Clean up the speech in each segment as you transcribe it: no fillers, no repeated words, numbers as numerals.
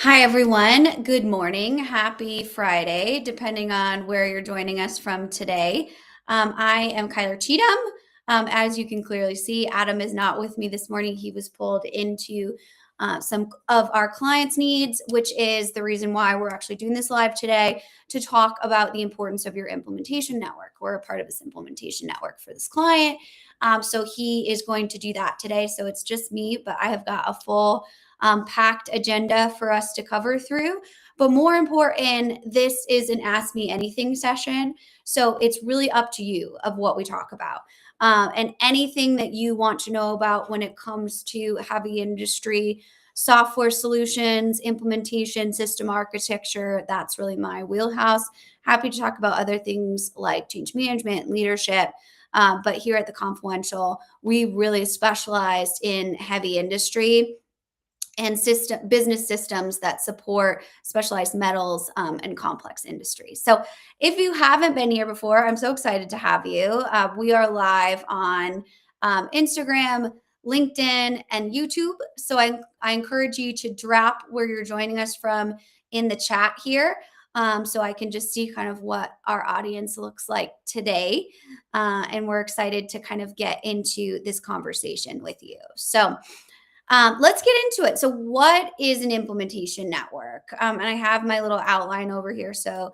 Hi, everyone. Good morning. Happy Friday, depending on where you're joining us from today. I am Kyler Cheatham. As you can clearly see, Adam is not with me this morning. He was pulled into some of our clients' needs, which is the reason why we're actually doing this live today to talk about the importance of your implementation network. We're a part of this implementation network for this client. So he is going to do that today. So it's just me, but I have got a full packed agenda for us to cover through. But more important, this is an Ask Me Anything session. So it's really up to you of what we talk about. And anything that you want to know about when it comes to heavy industry, software solutions, implementation, system architecture, that's really my wheelhouse. Happy to talk about other things like change management, leadership. But here at the Confluential, we really specialized in heavy industry and business systems that support specialized metals and complex industries. So if you haven't been here before, I'm so excited to have you. We are live on Instagram, LinkedIn, and YouTube. So I encourage you to drop where you're joining us from in the chat here. So I can just see kind of what our audience looks like today. And we're excited to kind of get into this conversation with you. So let's get into it. So, what is an implementation network? And I have my little outline over here, so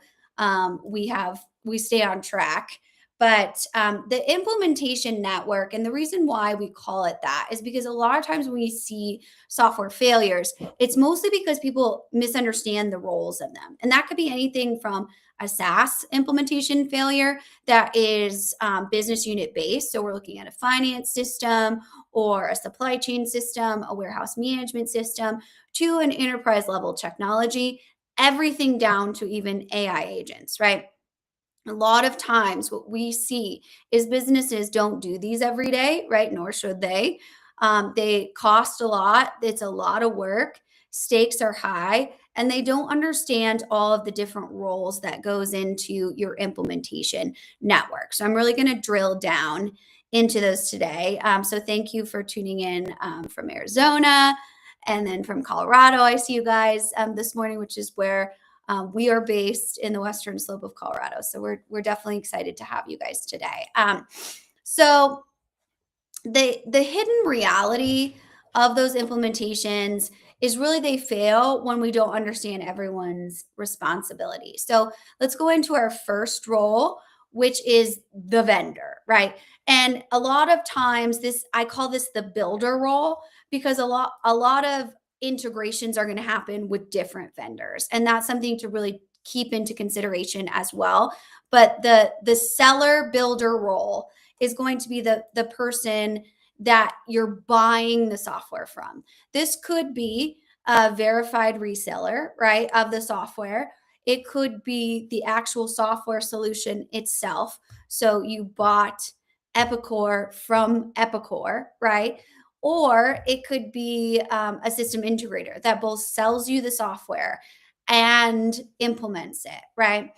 we stay on track. But the implementation network, and the reason why we call it that is because a lot of times when we see software failures, it's mostly because people misunderstand the roles of them, and that could be anything from a SaaS implementation failure that is business unit based. So we're looking at a finance system or a supply chain system, a warehouse management system, to an enterprise level technology, everything down to even AI agents, right? A lot of times, what we see is businesses don't do these every day, right? Nor should they. They cost a lot, it's a lot of work, stakes are high, and they don't understand all of the different roles that goes into your implementation network. So I'm really going to drill down into those today. So thank you for tuning in from Arizona and then from Colorado. I see you guys this morning, which is where we are based in the western slope of Colorado. So we're definitely excited to have you guys today. So the hidden reality of those implementations is really they fail when we don't understand everyone's responsibility. So let's go into our first role, which is the vendor, right? And a lot of times I call this the builder role because a lot of integrations are going to happen with different vendors. And that's something to really keep into consideration as well. But the seller builder role is going to be the person that you're buying the software from. This could be a verified reseller, right, of the software. It could be the actual software solution itself. So you bought Epicor from Epicor, right? Or it could be a system integrator that both sells you the software and implements it, right?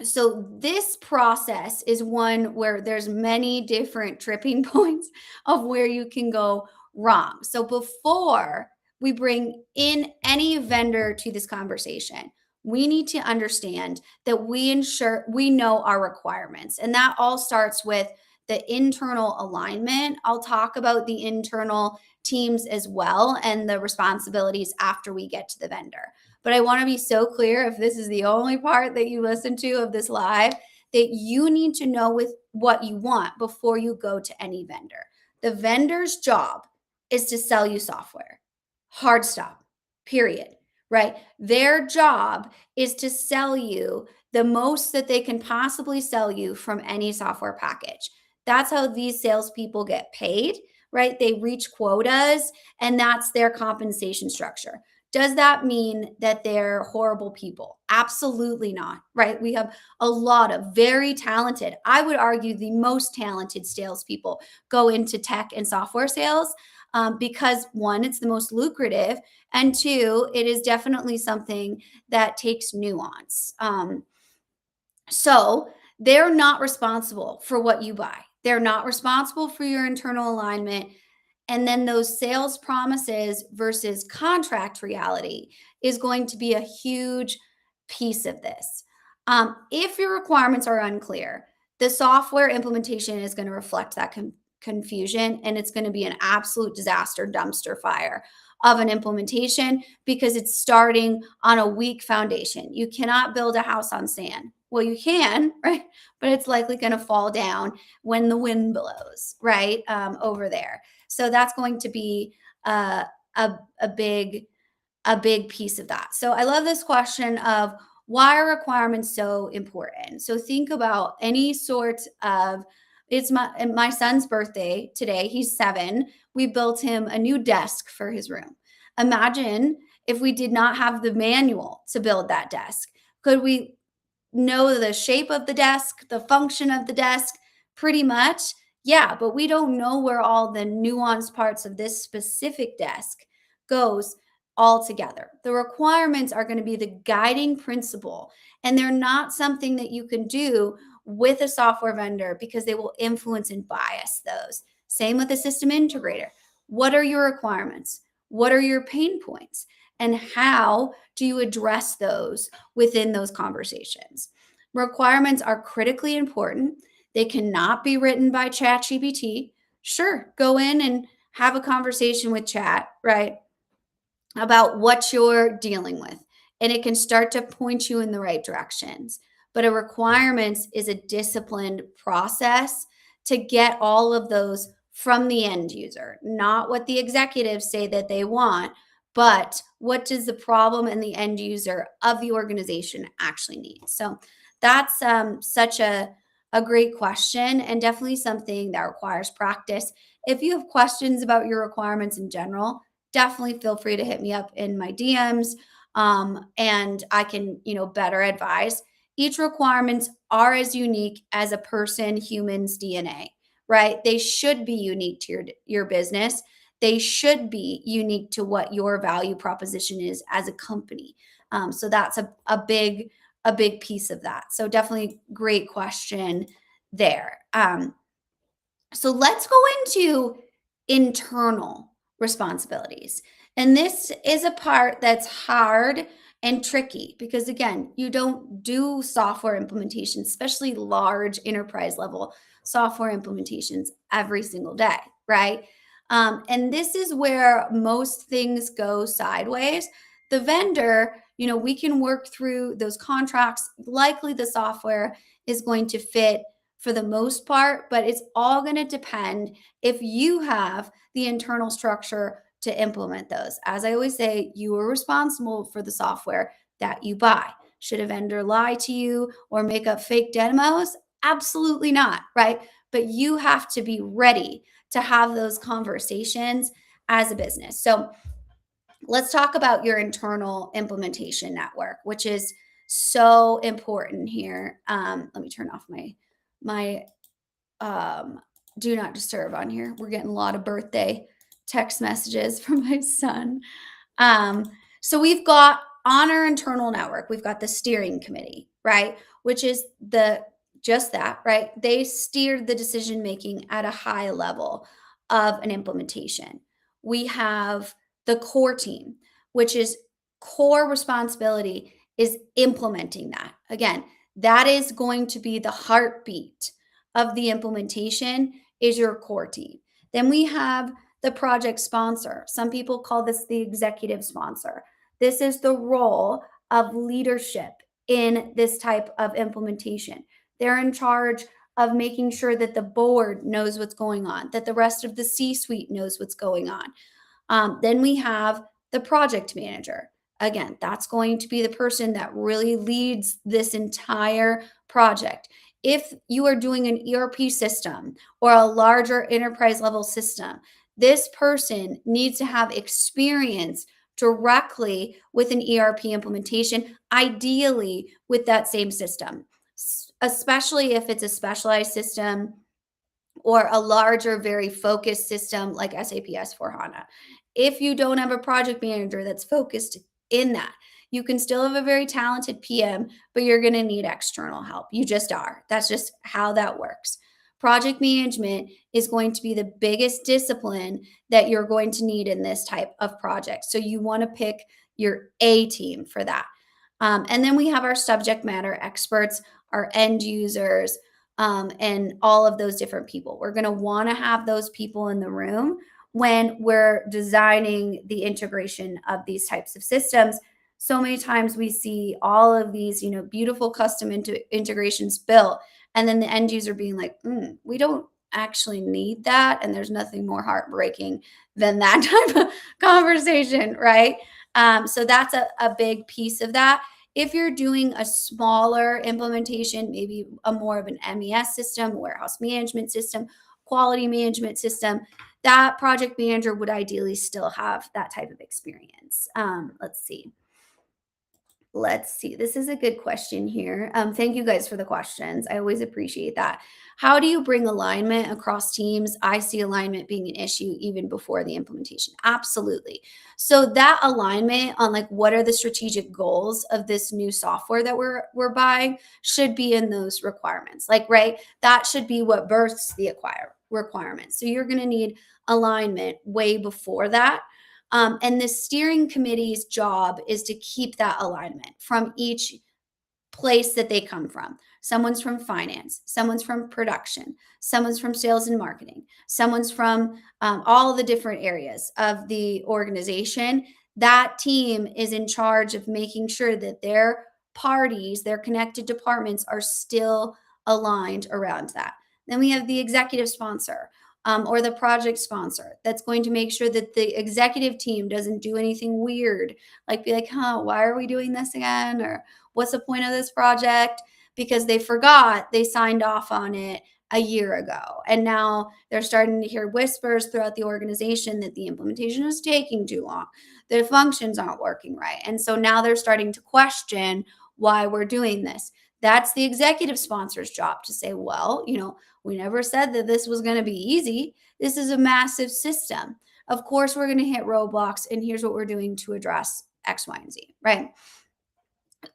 So this process is one where there's many different tripping points of where you can go wrong. So before we bring in any vendor to this conversation, we need to understand that we know our requirements. And that all starts with the internal alignment. I'll talk about the internal teams as well and the responsibilities after we get to the vendor. But I want to be so clear, if this is the only part that you listen to of this live, that you need to know with what you want before you go to any vendor. The vendor's job is to sell you software. Hard stop. Period. Right? Their job is to sell you the most that they can possibly sell you from any software package. That's how these salespeople get paid, right? They reach quotas, and that's their compensation structure. Does that mean that they're horrible people? Absolutely not, right? We have a lot of very talented, I would argue the most talented salespeople go into tech and software sales because one, it's the most lucrative, and two, it is definitely something that takes nuance. So they're not responsible for what you buy. They're not responsible for your internal alignment. And then those sales promises versus contract reality is going to be a huge piece of this. If your requirements are unclear, the software implementation is going to reflect that confusion, and it's going to be an absolute disaster dumpster fire of an implementation because it's starting on a weak foundation. You cannot build a house on sand. Well, you can, right? But it's likely going to fall down when the wind blows, right? Over there. So that's going to be uh, a big piece of that. So I love this question of why are requirements so important? So think about any sort of it's my son's birthday today. He's 7. We built him a new desk for his room. Imagine if we did not have the manual to build that desk. Could we know the shape of the desk, the function of the desk, pretty much? Yeah, but we don't know where all the nuanced parts of this specific desk goes all together. The requirements are going to be the guiding principle, and they're not something that you can do with a software vendor because they will influence and bias those. Same with a system integrator. What are your requirements? What are your pain points? And how do you address those within those conversations? Requirements are critically important. They cannot be written by ChatGPT. Sure, go in and have a conversation with Chat, right? About what you're dealing with, and it can start to point you in the right directions. But a requirements is a disciplined process to get all of those from the end user, not what the executives say that they want, but what does the problem and the end user of the organization actually need. So that's such a great question, and definitely something that requires practice. If you have questions about your requirements in general, definitely feel free to hit me up in my DMs, and I can, better advise. Each requirements are as unique as a person, human's DNA, right? They should be unique to your business. They should be unique to what your value proposition is as a company. So that's a big piece of that. So definitely great question there. So let's go into internal responsibilities. And this is a part that's hard and tricky because, again, you don't do software implementations, especially large enterprise level software implementations, every single day, right? And this is where most things go sideways. The vendor, we can work through those contracts. Likely the software is going to fit for the most part, but it's all going to depend if you have the internal structure to implement those. As I always say, you are responsible for the software that you buy. Should a vendor lie to you or make up fake demos? Absolutely not, right? But you have to be ready to have those conversations as a business. So let's talk about your internal implementation network, which is so important here. Let me turn off my do not disturb on here. We're getting a lot of birthday text messages from my son. So we've got on our internal network, we've got the steering committee, right? Which is just that, right? They steered the decision making at a high level of an implementation. We have the core team, which is core responsibility is implementing that. Again, that is going to be the heartbeat of the implementation is your core team. Then we have the project sponsor. Some people call this the executive sponsor. This is the role of leadership in this type of implementation. They're in charge of making sure that the board knows what's going on, that the rest of the C-suite knows what's going on. Then we have the project manager. Again, that's going to be the person that really leads this entire project. If you are doing an ERP system or a larger enterprise level system, this person needs to have experience directly with an ERP implementation, ideally with that same system, especially if it's a specialized system or a larger, very focused system like SAP S/4HANA. If you don't have a project manager that's focused in that, you can still have a very talented PM, but you're going to need external help. You just are. That's just how that works. Project management is going to be the biggest discipline that you're going to need in this type of project. So you want to pick your A team for that. And then we have our subject matter experts, our end users, and all of those different people. We're going to want to have those people in the room when we're designing the integration of these types of systems. So many times we see all of these, beautiful custom integrations built, and then the end user being like, we don't actually need that. And there's nothing more heartbreaking than that type of conversation, right? So that's a big piece of that. If you're doing a smaller implementation, maybe a more of an MES system, warehouse management system, quality management system, that project manager would ideally still have that type of experience. Let's see. This is a good question here. Thank you guys for the questions. I always appreciate that. How do you bring alignment across teams? I see alignment being an issue even before the implementation. Absolutely. So that alignment on like what are the strategic goals of this new software that we're buying should be in those requirements. Like, right, that should be what births the requirements. So you're going to need alignment way before that. And the steering committee's job is to keep that alignment from each place that they come from. Someone's from finance, someone's from production, someone's from sales and marketing, someone's from all the different areas of the organization. That team is in charge of making sure that their parties, their connected departments are still aligned around that. Then we have the executive sponsor, or the project sponsor that's going to make sure that the executive team doesn't do anything weird, like be like, why are we doing this again? Or what's the point of this project? Because they forgot they signed off on it a year ago. And now they're starting to hear whispers throughout the organization that the implementation is taking too long. The functions aren't working right. And so now they're starting to question why we're doing this. That's the executive sponsor's job to say, well, we never said that this was going to be easy. This is a massive system. Of course, we're going to hit roadblocks, and here's what we're doing to address X, Y, and Z, right?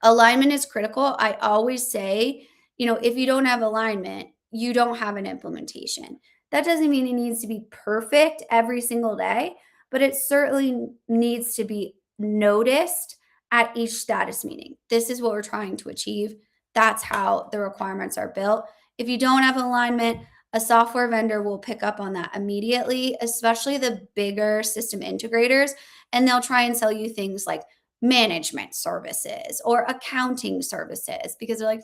Alignment is critical. I always say, if you don't have alignment, you don't have an implementation. That doesn't mean it needs to be perfect every single day, but it certainly needs to be noticed at each status meeting. This is what we're trying to achieve. That's how the requirements are built. If you don't have alignment, a software vendor will pick up on that immediately, especially the bigger system integrators, and they'll try and sell you things like management services or accounting services because they're like,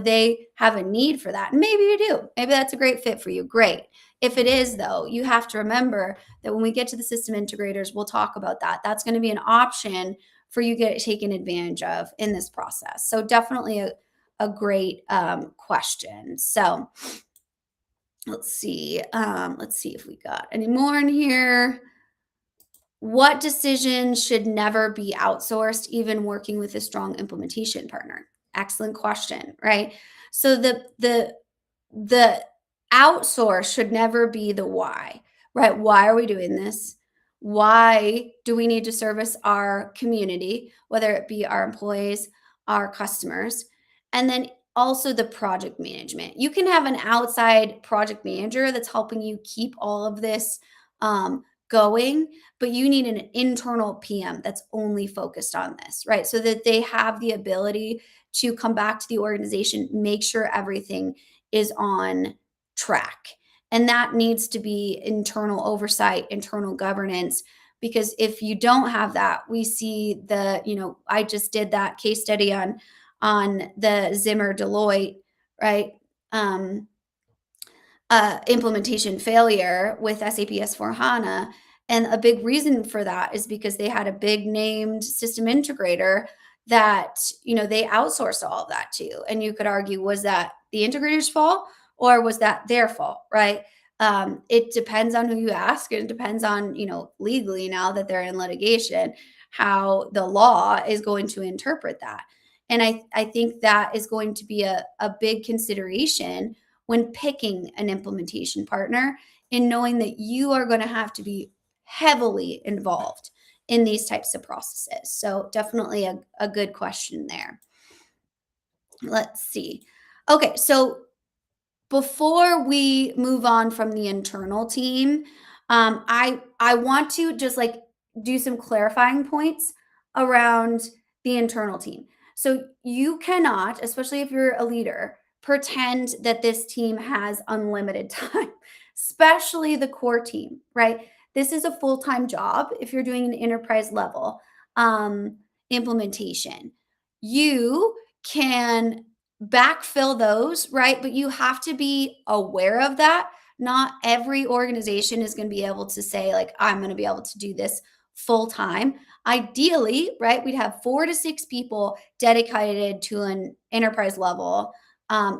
they have a need for that. And maybe you do. Maybe that's a great fit for you. Great. If it is, though, you have to remember that when we get to the system integrators, we'll talk about that. That's going to be an option for you to get taken advantage of in this process. So definitely a great question. So let's see. Let's see if we got any more in here. What decisions should never be outsourced, even working with a strong implementation partner? Excellent question, right? So the outsource should never be the why, right? Why are we doing this? Why do we need to service our community, whether it be our employees, our customers? And then also the project management. You can have an outside project manager that's helping you keep all of this going, but you need an internal PM that's only focused on this, right? So that they have the ability to come back to the organization, make sure everything is on track. And that needs to be internal oversight, internal governance, because if you don't have that, we see I just did that case study on the Zimmer Deloitte, right? Implementation failure with SAP S/4HANA. And a big reason for that is because they had a big named system integrator that, they outsourced all of that to. And you could argue, was that the integrator's fault or was that their fault, right? It depends on who you ask. And it depends on, legally now that they're in litigation, how the law is going to interpret that. And I think that is going to be a big consideration when picking an implementation partner, in knowing that you are going to have to be heavily involved in these types of processes. So definitely a good question there. Let's see. Okay, so before we move on from the internal team, I want to just like do some clarifying points around the internal team. So you cannot, especially if you're a leader, pretend that this team has unlimited time, especially the core team, right? This is a full-time job if you're doing an enterprise level implementation. You can backfill those, right? But you have to be aware of that. Not every organization is going to be able to say, like, I'm going to be able to do this full time. Ideally, right, we'd have 4 to 6 people dedicated to an enterprise level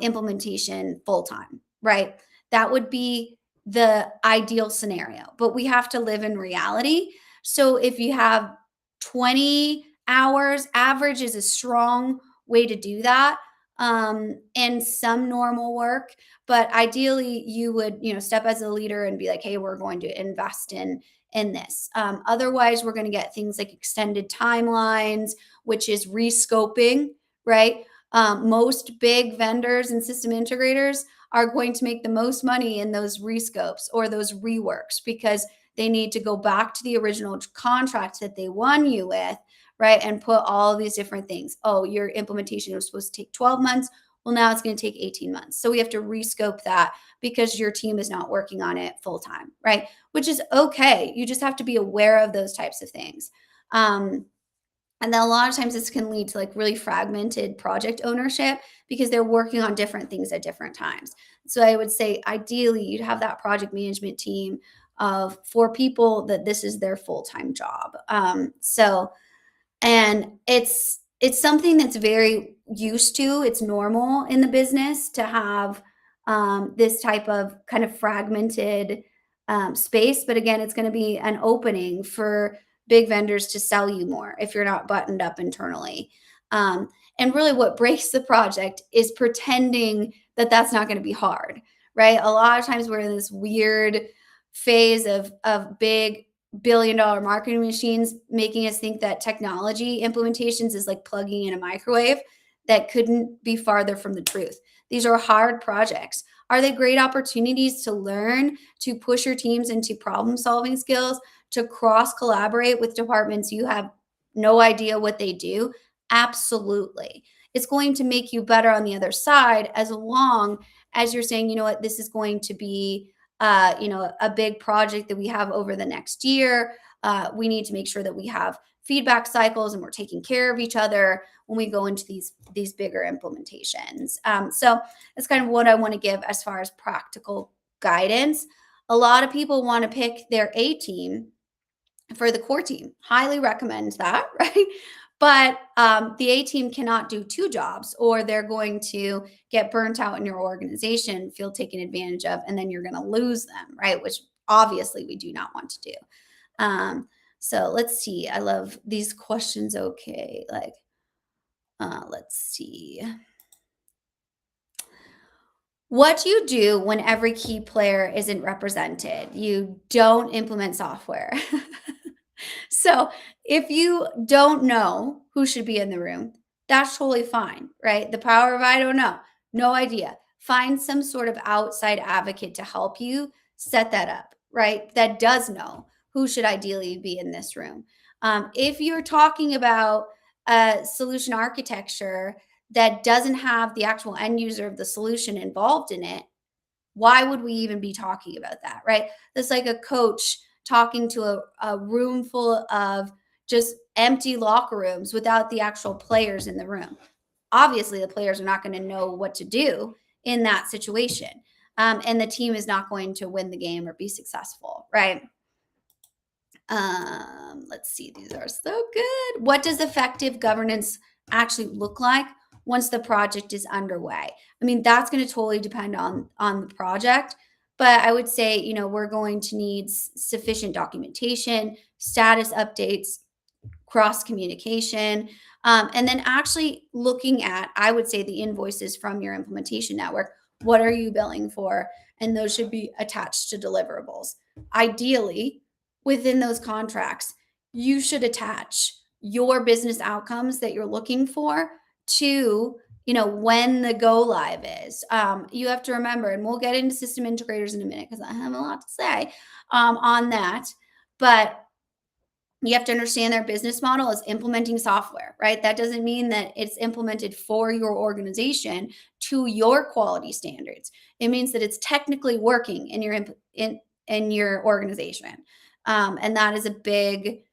implementation full time, right? That would be the ideal scenario, but we have to live in reality. So if you have 20 hours, average is a strong way to do that, and some normal work. But ideally, you would, step as a leader and be like, "Hey, we're going to invest in this." Otherwise, we're going to get things like extended timelines, which is rescoping, right? Most big vendors and system integrators are going to make the most money in those rescopes or those reworks because they need to go back to the original contract that they won you with, right? And put all of these different things. Oh, your implementation was supposed to take 12 months. Well, now it's going to take 18 months. So we have to rescope that because your team is not working on it full time, right? Which is okay. You just have to be aware of those types of things. And then a lot of times this can lead to like really fragmented project ownership because they're working on different things at different times. So I would say ideally you'd have that project management team of 4 people that this is their full-time job. And it's something that's very used to. It's normal in the business to have this type of kind of fragmented space. But again, it's going to be an opening for big vendors to sell you more if you're not buttoned up internally. And really, what breaks the project is pretending that that's not going to be hard, right? A lot of times we're in this weird phase of big billion-dollar marketing machines making us think that technology implementations is like plugging in a microwave. That couldn't be farther from the truth. These are hard projects. Are they great opportunities to learn, to push your teams into problem solving skills, to cross collaborate with departments you have no idea what they do? Absolutely. It's going to make you better on the other side as long as you're saying, you know what, this is going to be a big project that we have over the next year. We need to make sure that we have feedback cycles and we're taking care of each other when we go into these bigger implementations. So that's kind of what I want to give as far as practical guidance. A lot of people want to pick their A team for the core team. Highly recommend that, right? But the A team cannot do 2 jobs, or they're going to get burnt out in your organization, feel taken advantage of, and then you're going to lose them, right? Which obviously we do not want to do. So let's see. I love these questions. Okay, like let's see. What do you do when every key player isn't represented? You don't implement software. So if you don't know who should be in the room, that's totally fine, right? The power of I don't know, no idea. Find some sort of outside advocate to help you set that up, right? That does know who should ideally be in this room. If you're talking about a solution architecture that doesn't have the actual end user of the solution involved in it, why would we even be talking about that, right? That's like a coach talking to a room full of just empty locker rooms without the actual players in the room. Obviously, the players are not going to know what to do in that situation. And the team is not going to win the game or be successful, right? Let's see, these are so good. What does effective governance actually look like once the project is underway? I mean, that's going to totally depend on the project, but I would say, we're going to need sufficient documentation, status updates, cross communication, and then actually looking at, I would say, the invoices from your implementation network. What are you billing for? And those should be attached to deliverables. Ideally, within those contracts, you should attach your business outcomes that you're looking for to when the go live is. You have to remember, and we'll get into system integrators in a minute because I have a lot to say on that. But you have to understand their business model is implementing software, right? That doesn't mean that it's implemented for your organization to your quality standards. It means that it's technically working in your organization, and that is a big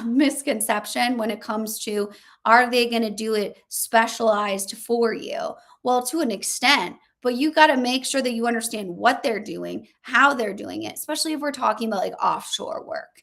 misconception when it comes to, are they going to do it specialized for you? Well, to an extent, but you got to make sure that you understand what they're doing, how they're doing it, especially if we're talking about like offshore work.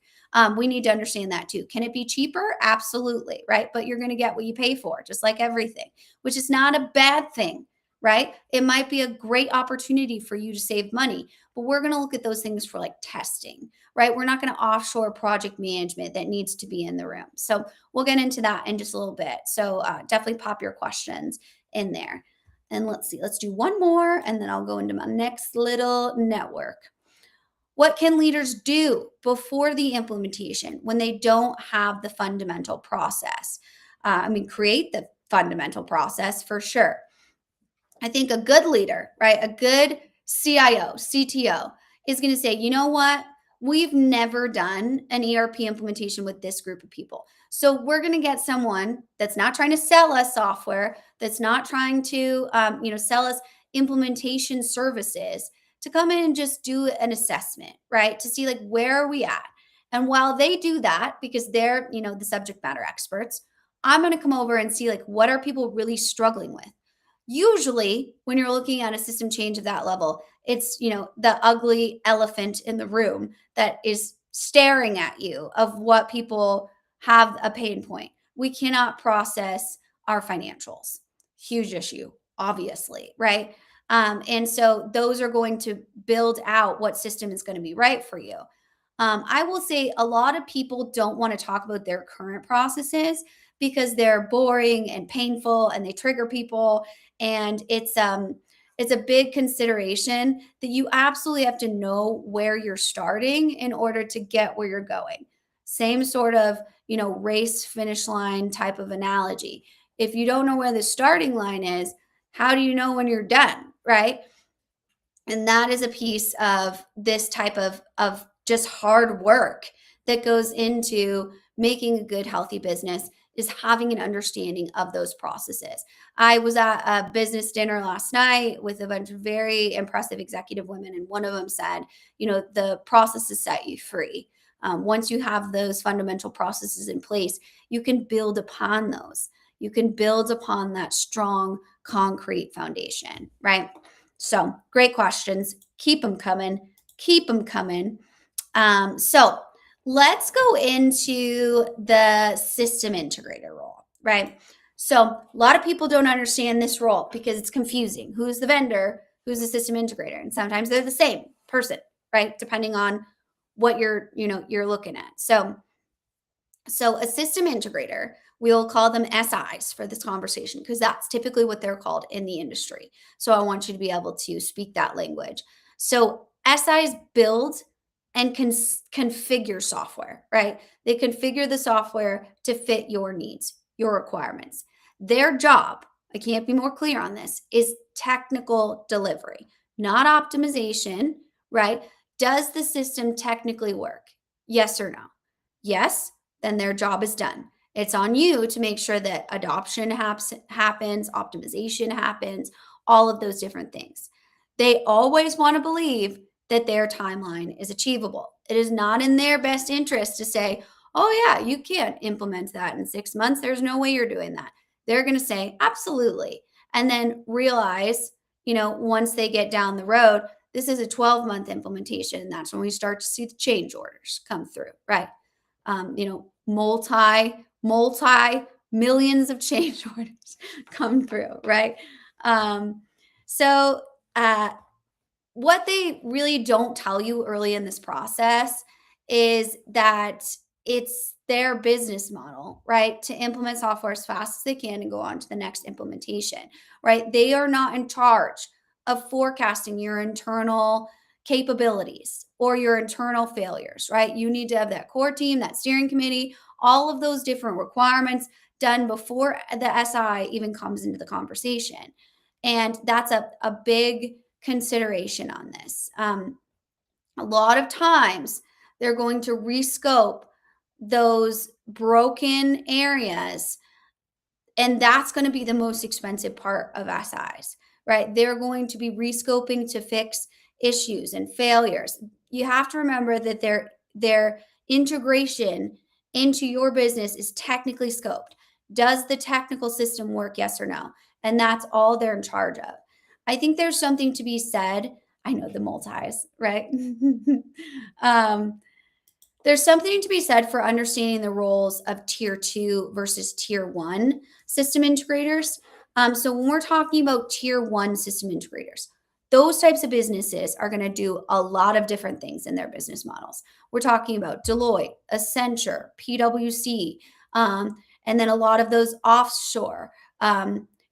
We need to understand that too. Can it be cheaper? Absolutely, right? But you're going to get what you pay for, just like everything, which is not a bad thing, right? It might be a great opportunity for you to save money, but we're going to look at those things for like testing, right? We're not going to offshore project management that needs to be in the room. So we'll get into that in just a little bit. So definitely pop your questions in there. And let's see, let's do one more and then I'll go into my next little network. What can leaders do before the implementation when they don't have the fundamental process? Create the fundamental process for sure. I think a good leader, right? A good CIO, CTO is going to say, you know what? We've never done an ERP implementation with this group of people. So we're going to get someone that's not trying to sell us software, that's not trying to, sell us implementation services, to come in and just do an assessment, right? To see like, where are we at? And while they do that, because they're, the subject matter experts, I'm going to come over and see like, what are people really struggling with? Usually, when you're looking at a system change of that level, it's, the ugly elephant in the room that is staring at you of what people have a pain point. We cannot process our financials. Huge issue, obviously, right? And so those are going to build out what system is going to be right for you. I will say a lot of people don't want to talk about their current processes because they're boring and painful and they trigger people. And it's a big consideration that you absolutely have to know where you're starting in order to get where you're going. Same sort of, race finish line type of analogy. If you don't know where the starting line is, how do you know when you're done, right? And that is a piece of this type of just hard work that goes into making a good, healthy business, is having an understanding of those processes. I was at a business dinner last night with a bunch of very impressive executive women, and one of them said, the processes set you free. Once you have those fundamental processes in place, you can build upon those. You can build upon that strong, concrete foundation, right? So great questions. Keep them coming. Keep them coming. So let's go into the system integrator role, right? So a lot of people don't understand this role because it's confusing. Who's the vendor? Who's the system integrator? And sometimes they're the same person, right? Depending on what you're looking at. So a system integrator, we'll call them SIs for this conversation because that's typically what they're called in the industry. So I want you to be able to speak that language. So SIs build and configure software, right? They configure the software to fit your needs, your requirements. Their job, I can't be more clear on this, is technical delivery, not optimization, right? Does the system technically work? Yes or no? Yes, then their job is done. It's on you to make sure that adoption happens, optimization happens, all of those different things. They always want to believe that their timeline is achievable. It is not in their best interest to say, oh, yeah, you can't implement that in 6 months. There's no way you're doing that. They're going to say, absolutely. And then realize, once they get down the road, this is a 12-month implementation. And that's when we start to see the change orders come through, right? Multi millions of change orders come through, right? So what they really don't tell you early in this process is that it's their business model, right? To implement software as fast as they can and go on to the next implementation, right? They are not in charge of forecasting your internal capabilities or your internal failures, right? You need to have that core team, that steering committee, all of those different requirements. done before the SI even comes into the conversation. And that's a big consideration on this. A lot of times they're going to rescope those broken areas, and that's going to be the most expensive part of SIs, right? They're going to be rescoping to fix issues and failures. You have to remember that their integration into your business is technically scoped. Does the technical system work? Yes or no? And that's all they're in charge of. I think there's something to be said. I know the multis, right? um, there's something to be said for understanding the roles of tier two versus tier one system integrators. So, when we're talking about tier one system integrators, those types of businesses are going to do a lot of different things in their business models. We're talking about Deloitte, Accenture, PwC, and then a lot of those offshore,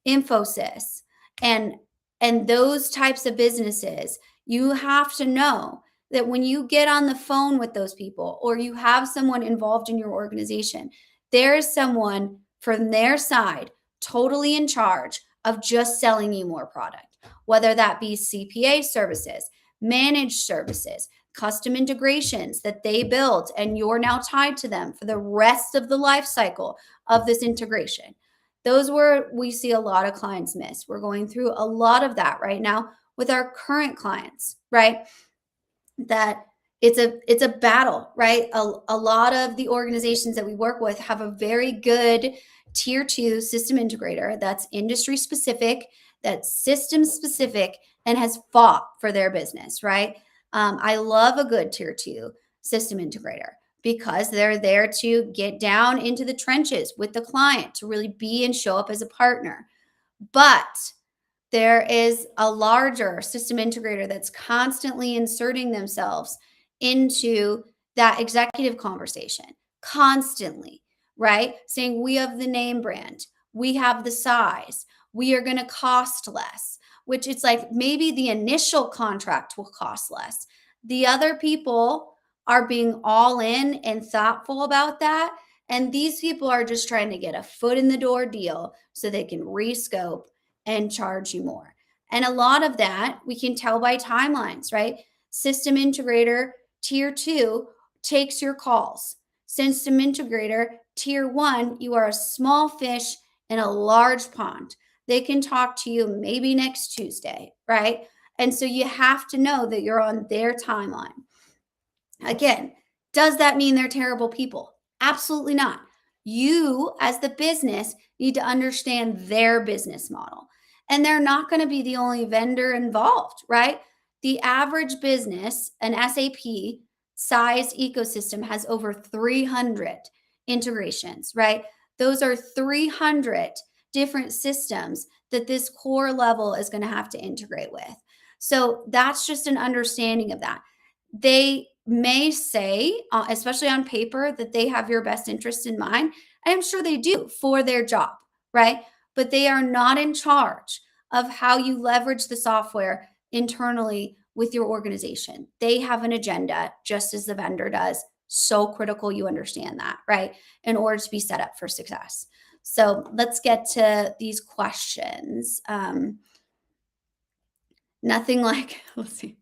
Infosys, and those types of businesses. You have to know that when you get on the phone with those people or you have someone involved in your organization, there is someone from their side totally in charge of just selling you more product, whether that be CPA services, managed services, custom integrations that they built, and you're now tied to them for the rest of the life cycle of this integration. Those were we see a lot of clients miss. We're going through a lot of that right now with our current clients, right? That it's a battle, right? A lot of the organizations that we work with have a very good tier two system integrator that's industry specific, that's system specific, and has fought for their business, right? I love a good tier two system integrator because they're there to get down into the trenches with the client to really be and show up as a partner. But there is a larger system integrator that's constantly inserting themselves into that executive conversation, constantly, right? Saying, we have the name brand, we have the size, we are going to cost less, which it's like maybe the initial contract will cost less. The other people are being all in and thoughtful about that. And these people are just trying to get a foot in the door deal so they can rescope and charge you more. And a lot of that we can tell by timelines, right? System integrator tier two takes your calls. System integrator tier one, you are a small fish in a large pond. They can talk to you maybe next Tuesday, right? And so you have to know that you're on their timeline. Again, does that mean they're terrible people? Absolutely not. You, as the business, need to understand their business model. And they're not going to be the only vendor involved, right? The average business, an SAP size ecosystem, has over 300 integrations, right? Those are 300 different systems that this core level is going to have to integrate with. So that's just an understanding of that. They may say, especially on paper, that they have your best interest in mind. I am sure they do for their job, right? But they are not in charge of how you leverage the software internally with your organization. They have an agenda, just as the vendor does. So critical you understand that, right? In order to be set up for success. So let's get to these questions. Nothing like, let's see.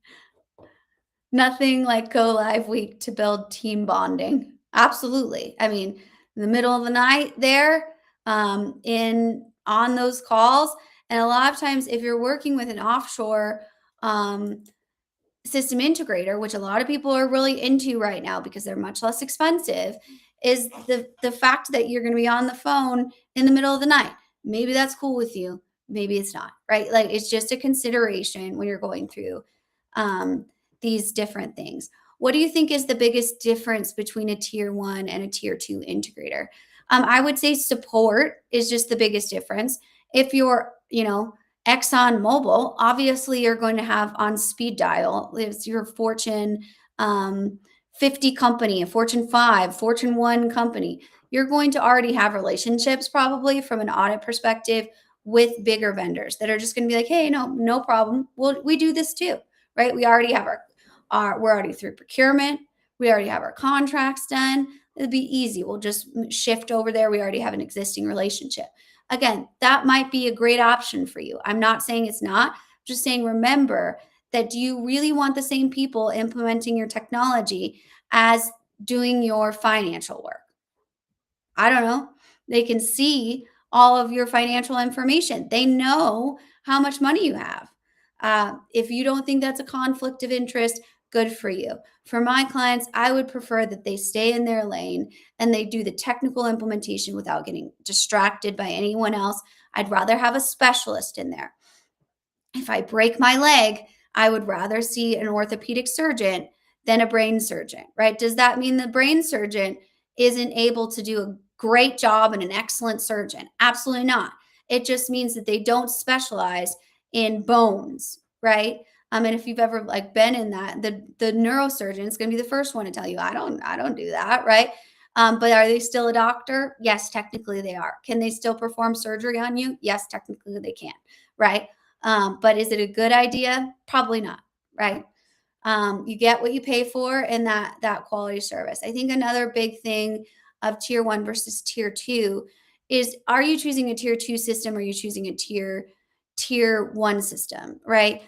Nothing like go live week to build team bonding. Absolutely. I mean, in the middle of the night there, in on those calls, and a lot of times if you're working with an offshore system integrator, which a lot of people are really into right now because they're much less expensive, is the fact that you're going to be on the phone in the middle of the night. Maybe that's cool with you, maybe it's not, right? Like it's just a consideration when you're going through these different things. What do you think is the biggest difference between a tier one and a tier two integrator? I would say support is just the biggest difference. If you're, Exxon Mobil, obviously you're going to have on speed dial. It's your Fortune 50 company, a Fortune 5, Fortune 1 company. You're going to already have relationships probably from an audit perspective with bigger vendors that are just going to be like, hey, no problem. We do this too, right? We already have we're already through procurement. We already have our contracts done. It'd be easy. We'll just shift over there. We already have an existing relationship. Again, that might be a great option for you. I'm not saying it's not, I'm just saying remember that do you really want the same people implementing your technology as doing your financial work? I don't know. They can see all of your financial information. They know how much money you have. If you don't think that's a conflict of interest, good for you. For my clients, I would prefer that they stay in their lane and they do the technical implementation without getting distracted by anyone else. I'd rather have a specialist in there. If I break my leg, I would rather see an orthopedic surgeon than a brain surgeon, right? Does that mean the brain surgeon isn't able to do a great job and an excellent surgeon? Absolutely not. It just means that they don't specialize in bones, right? And if you've ever like been in that, the neurosurgeon is going to be the first one to tell you, I don't do that, right? But are they still a doctor? Yes, technically they are. Can they still perform surgery on you? Yes, technically they can, right? But is it a good idea? Probably not, right? You get what you pay for and that quality service. I think another big thing of tier one versus tier two is are you choosing a tier two system or are you choosing a tier one system, right?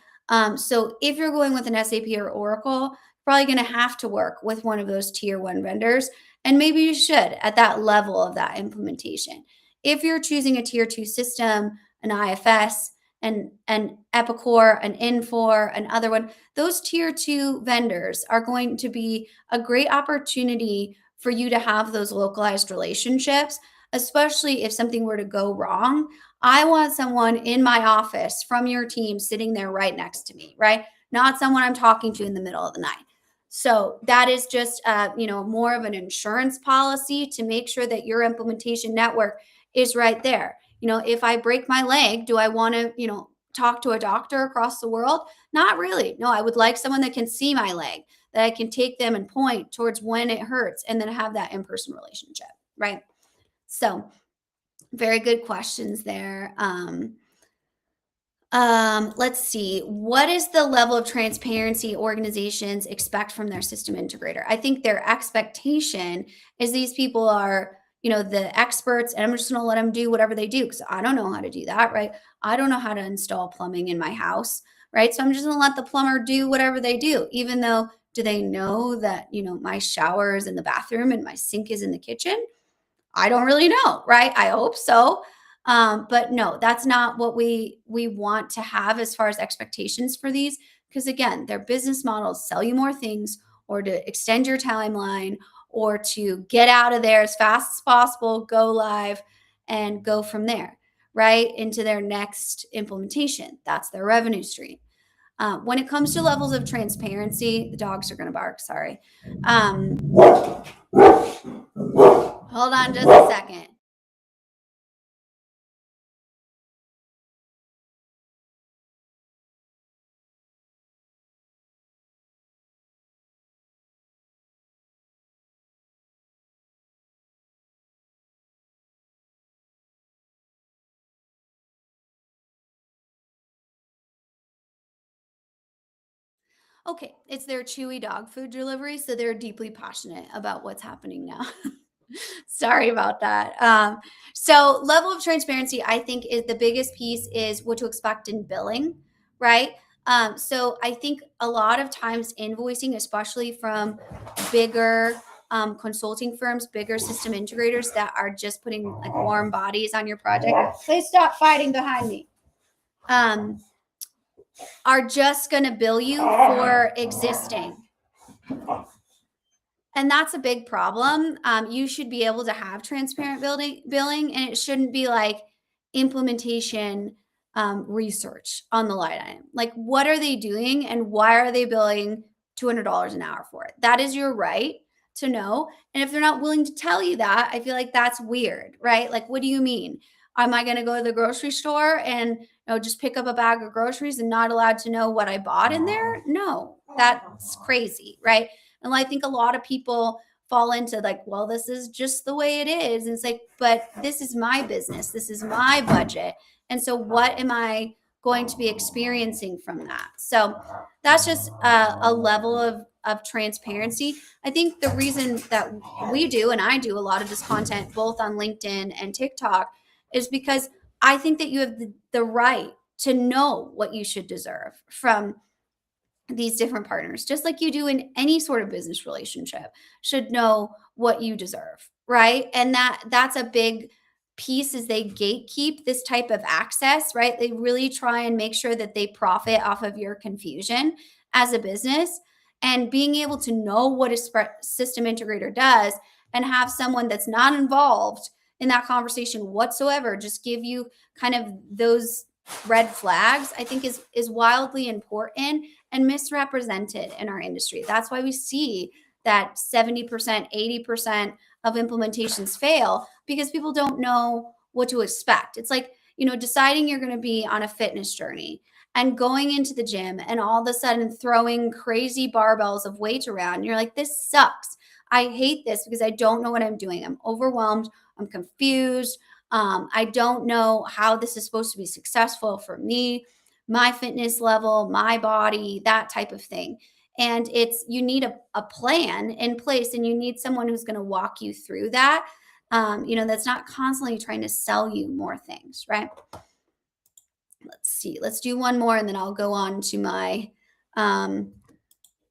So if you're going with an SAP or Oracle, probably going to have to work with one of those tier one vendors. And maybe you should at that level of that implementation. If you're choosing a tier two system, an IFS, an Epicor, an Infor, another one, those tier two vendors are going to be a great opportunity for you to have those localized relationships, especially if something were to go wrong. I want someone in my office from your team sitting there right next to me, right? Not someone I'm talking to in the middle of the night. So that is just, more of an insurance policy to make sure that your implementation network is right there. If I break my leg, do I want to, talk to a doctor across the world? Not really. No, I would like someone that can see my leg, that I can take them and point towards when it hurts and then have that in-person relationship, right? So, very good questions there. Let's see. What is the level of transparency organizations expect from their system integrator? I think their expectation is these people are, the experts, and I'm just going to let them do whatever they do because I don't know how to do that, right? I don't know how to install plumbing in my house, right? So I'm just going to let the plumber do whatever they do, even though do they know that, my shower is in the bathroom and my sink is in the kitchen? I don't really know, right? I hope so. But no, that's not what we want to have as far as expectations for these. Because again, their business models sell you more things or to extend your timeline or to get out of there as fast as possible, go live and go from there, right? Into their next implementation. That's their revenue stream. When it comes to levels of transparency, the dogs are going to bark, sorry. Hold on just a second. Okay, it's their Chewy dog food delivery, so they're deeply passionate about what's happening now. Sorry about that. So level of transparency, I think, is the biggest piece is what to expect in billing, right? So I think a lot of times invoicing, especially from bigger consulting firms, bigger system integrators that are just putting like warm bodies on your project. Please stop fighting behind me. Are just going to bill you for existing. And that's a big problem. You should be able to have transparent billing, and it shouldn't be like implementation research on the line item. Like, what are they doing, and why are they billing $200 an hour for it? That is your right to know. And if they're not willing to tell you that, I feel like that's weird, right? Like, what do you mean? Am I going to go to the grocery store and just pick up a bag of groceries and not allowed to know what I bought in there? No, that's crazy, right? And I think a lot of people fall into like, well, this is just the way it is. And it's like, but this is my business. This is my budget. And so what am I going to be experiencing from that? So that's just a level of transparency. I think the reason that we do, and I do a lot of this content, both on LinkedIn and TikTok, is because I think that you have the right to know what you should deserve from these different partners, just like you do in any sort of business relationship, should know what you deserve, right? And that's a big piece, is they gatekeep this type of access, right? They really try and make sure that they profit off of your confusion as a business. And being able to know what a system integrator does and have someone that's not involved in that conversation whatsoever just give you kind of those red flags, I think is wildly important and misrepresented in our industry. That's why we see that 70%, 80% of implementations fail, because people don't know what to expect. It's like, deciding you're going to be on a fitness journey and going into the gym and all of a sudden throwing crazy barbells of weight around. You're like, this sucks. I hate this because I don't know what I'm doing. I'm overwhelmed. I'm confused. I don't know how this is supposed to be successful for me, my fitness level, my body, that type of thing. And you need a plan in place, and you need someone who's going to walk you through that. That's not constantly trying to sell you more things, right? Let's see. Let's do one more, and then I'll go on to my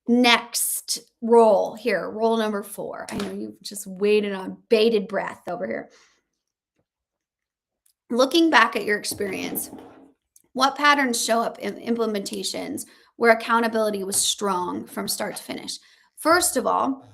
next role here. Role number 4. I know you've just waited on bated breath over here. Looking back at your experience, what patterns show up in implementations where accountability was strong from start to finish? First of all,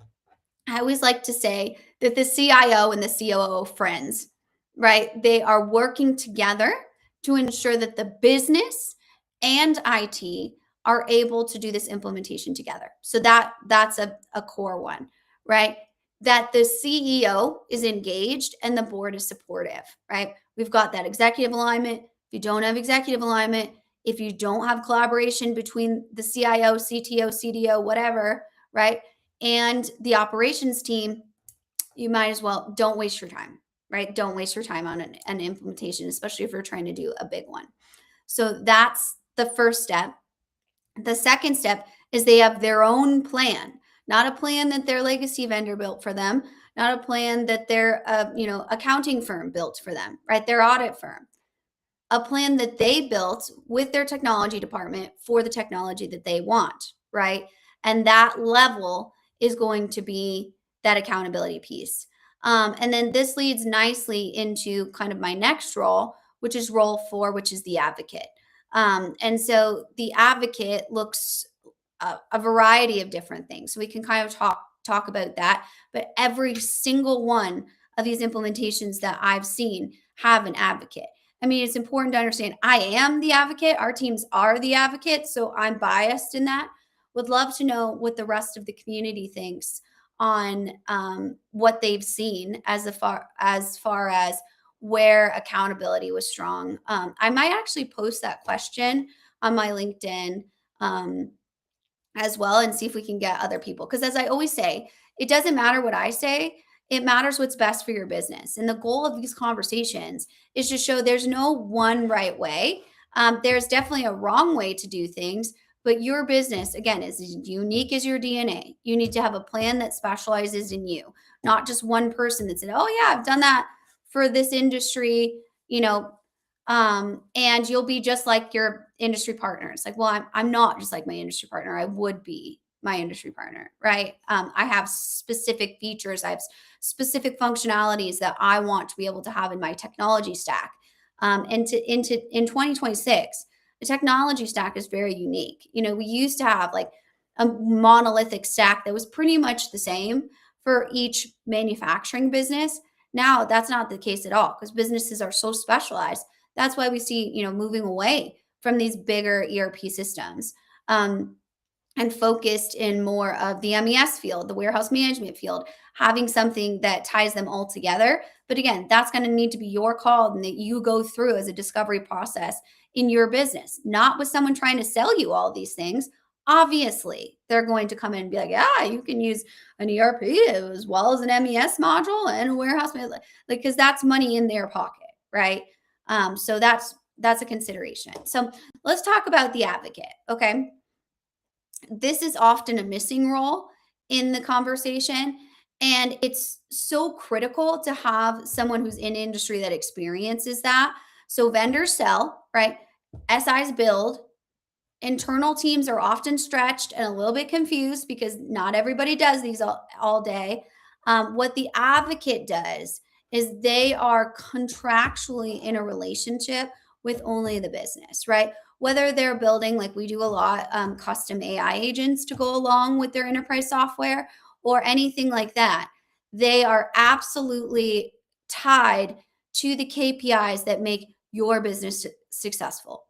I always like to say that the CIO and the COO friends, right? They are working together to ensure that the business and IT are able to do this implementation together. So that's a core one, right? That the CEO is engaged and the board is supportive, right? We've got that executive alignment. If you don't have executive alignment, if you don't have collaboration between the CIO, CTO, CDO, whatever, right, and the operations team, you might as well don't waste your time, right? Don't waste your time on an implementation, especially if you're trying to do a big one. So that's the first step. The second step is they have their own plan, not a plan that their legacy vendor built for them, not a plan that their accounting firm built for them, right? Their audit firm. A plan that they built with their technology department for the technology that they want, right? And that level is going to be that accountability piece. And then this leads nicely into kind of my next role, which is role 4, which is the advocate. And so the advocate looks a variety of different things. So we can kind of talk about that. But every single one of these implementations that I've seen have an advocate. I mean, it's important to understand I am the advocate. Our teams are the advocate. So I'm biased in that. Would love to know what the rest of the community thinks on what they've seen as far as where accountability was strong. I might actually post that question on my LinkedIn as well and see if we can get other people. Because as I always say, it doesn't matter what I say. It matters what's best for your business. And the goal of these conversations is to show there's no one right way. There's definitely a wrong way to do things, but your business, again, is as unique as your DNA. You need to have a plan that specializes in you, not just one person that said, oh, yeah, I've done that for this industry, and you'll be just like your industry partners. Like, well, I'm not just like my industry partner. I would be my industry partner, right? I have specific features. I have specific functionalities that I want to be able to have in my technology stack. In 2026, the technology stack is very unique. We used to have like a monolithic stack that was pretty much the same for each manufacturing business. Now that's not the case at all, because businesses are so specialized. That's why we see, moving away from these bigger ERP systems. And focused in more of the MES field, the warehouse management field, having something that ties them all together. But again, that's going to need to be your call and that you go through as a discovery process in your business, not with someone trying to sell you all these things. Obviously, they're going to come in and be like, yeah, you can use an ERP as well as an MES module and a warehouse management, because that's money in their pocket, right? So that's a consideration. So let's talk about the advocate, okay? This is often a missing role in the conversation. And it's so critical to have someone who's in industry that experiences that. So vendors sell, right? SIs build, internal teams are often stretched and a little bit confused because not everybody does these all day. What the advocate does is they are contractually in a relationship with only the business, right? Whether they're building, like we do a lot, custom AI agents to go along with their enterprise software or anything like that, they are absolutely tied to the KPIs that make your business successful.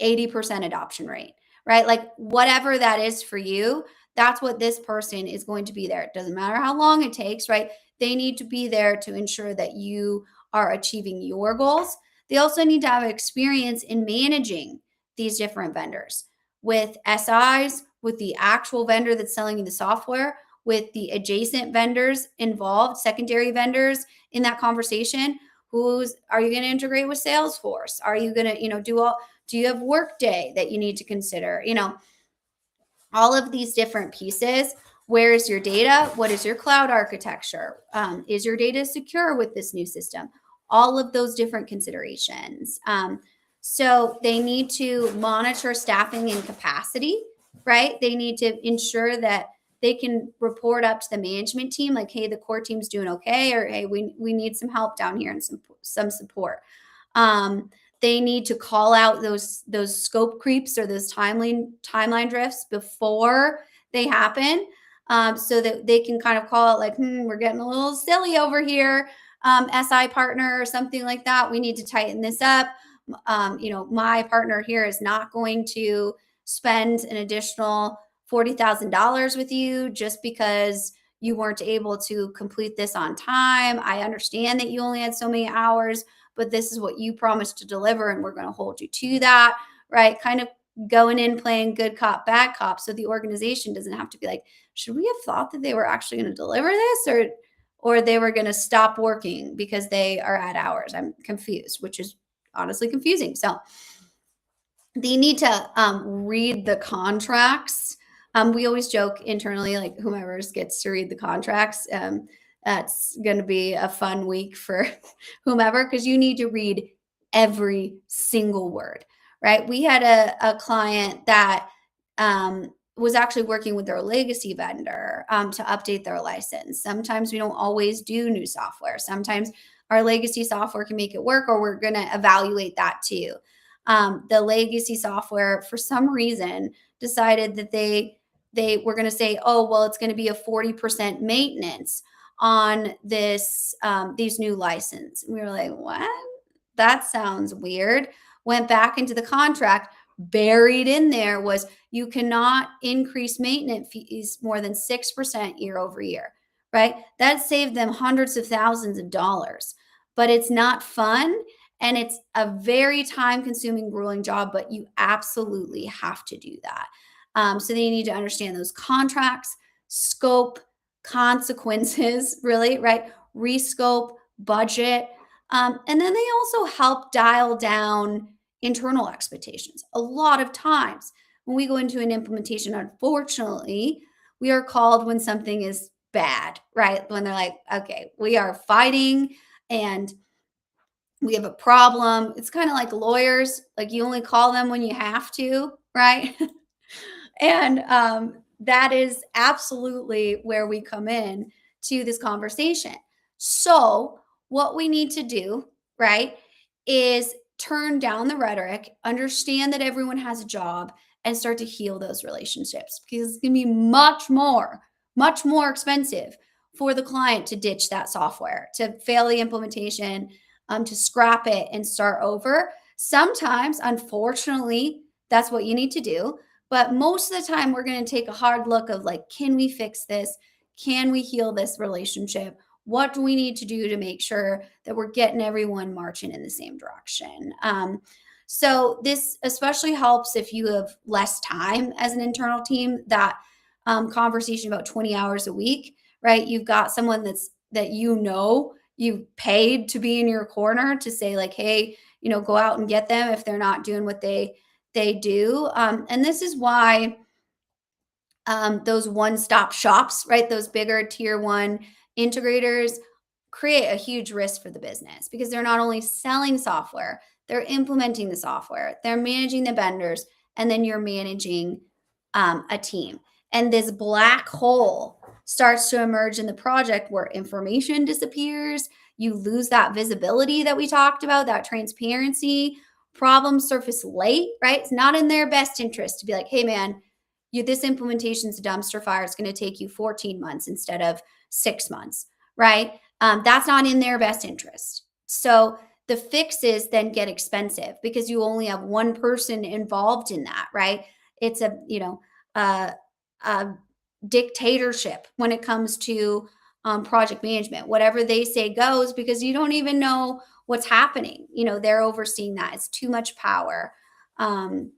80% adoption rate, right? Like whatever that is for you, that's what this person is going to be there. It doesn't matter how long it takes, right? They need to be there to ensure that you are achieving your goals. They also need to have experience in managing these different vendors with SIs, with the actual vendor that's selling you the software, with the adjacent vendors involved, secondary vendors in that conversation. Who's are you going to integrate with Salesforce? Are you going to, do you have Workday that you need to consider? All of these different pieces. Where is your data? What is your cloud architecture? Is your data secure with this new system? All of those different considerations. So they need to monitor staffing and capacity, right? They need to ensure that they can report up to the management team, like, hey, the core team's doing okay, or hey, we need some help down here and some support. Um, they need to call out those scope creeps or those timeline drifts before they happen, so that they can kind of call out like, we're getting a little silly over here, SI partner or something like that. We need to tighten this up. My partner here is not going to spend an additional $40,000 with you just because you weren't able to complete this on time. I understand that you only had so many hours, but this is what you promised to deliver, and we're going to hold you to that, right? Kind of going in playing good cop, bad cop. So the organization doesn't have to be like, should we have thought that they were actually going to deliver this, or they were going to stop working because they are at hours? I'm confused, which is honestly confusing. So they need to read the contracts. We always joke internally, like whomever gets to read the contracts, that's going to be a fun week for whomever, because you need to read every single word, right? We had a client that was actually working with their legacy vendor to update their license. Sometimes we don't always do new software. Sometimes our legacy software can make it work, or we're going to evaluate that too. The legacy software, for some reason, decided that they were going to say, oh, well, it's going to be a 40% maintenance on these new license. And we were like, what? That sounds weird. Went back into the contract. Buried in there was, you cannot increase maintenance fees more than 6% year over year, right? That saved them hundreds of thousands of dollars, but it's not fun. And it's a very time consuming, grueling job, but you absolutely have to do that. So they need to understand those contracts, scope, consequences, really, right? Rescope, budget. And then they also help dial down internal expectations. A lot of times when we go into an implementation, unfortunately, we are called when something is bad, right? When they're like, okay, we are fighting and we have a problem. It's kind of like lawyers, like you only call them when you have to, right? And that is absolutely where we come in to this conversation. So, what we need to do, right, is turn down the rhetoric, understand that everyone has a job, and start to heal those relationships, because it's going to be much more expensive for the client to ditch that software, to fail the implementation, to scrap it and start over. Sometimes, unfortunately, that's what you need to do. But most of the time, we're going to take a hard look of like, can we fix this? Can we heal this relationship? What do we need to do to make sure that we're getting everyone marching in the same direction? So this especially helps if you have less time as an internal team. That conversation about 20 hours a week, right? You've got someone that you've paid to be in your corner to say like, hey, go out and get them if they're not doing what they do. And this is why those one-stop shops, right? Those bigger tier one integrators create a huge risk for the business because they're not only selling software, they're implementing the software, they're managing the vendors, and then you're managing a team. And this black hole starts to emerge in the project where information disappears. You lose that visibility that we talked about, that transparency. Problems surface late, right? It's not in their best interest to be like, hey, man, this implementation's a dumpster fire. It's going to take you 14 months instead of 6 months, right? That's not in their best interest. So the fixes then get expensive because you only have one person involved in that, right? It's a dictatorship when it comes to project management. Whatever they say goes because you don't even know what's happening. They're overseeing that. It's too much power. And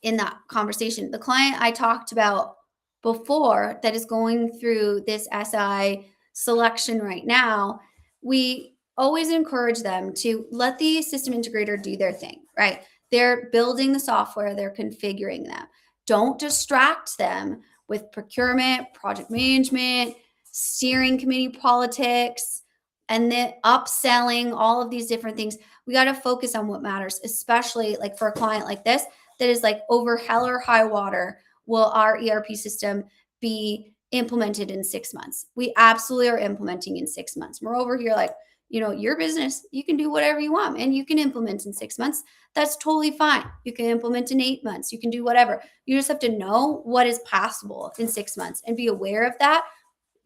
in that conversation, the client I talked about before that is going through this SI selection right now, we always encourage them to let the system integrator do their thing, right? They're building the software, they're configuring them. Don't distract them with procurement, project management, steering committee politics, and then upselling, all of these different things. We got to focus on what matters, especially like for a client like this that is like over hell or high water will our ERP system be implemented in 6 months. We absolutely are implementing in 6 months. We're over here like, your business, you can do whatever you want and you can implement in 6 months. That's totally fine. You can implement in 8 months. You can do whatever. You just have to know what is possible in 6 months and be aware of that.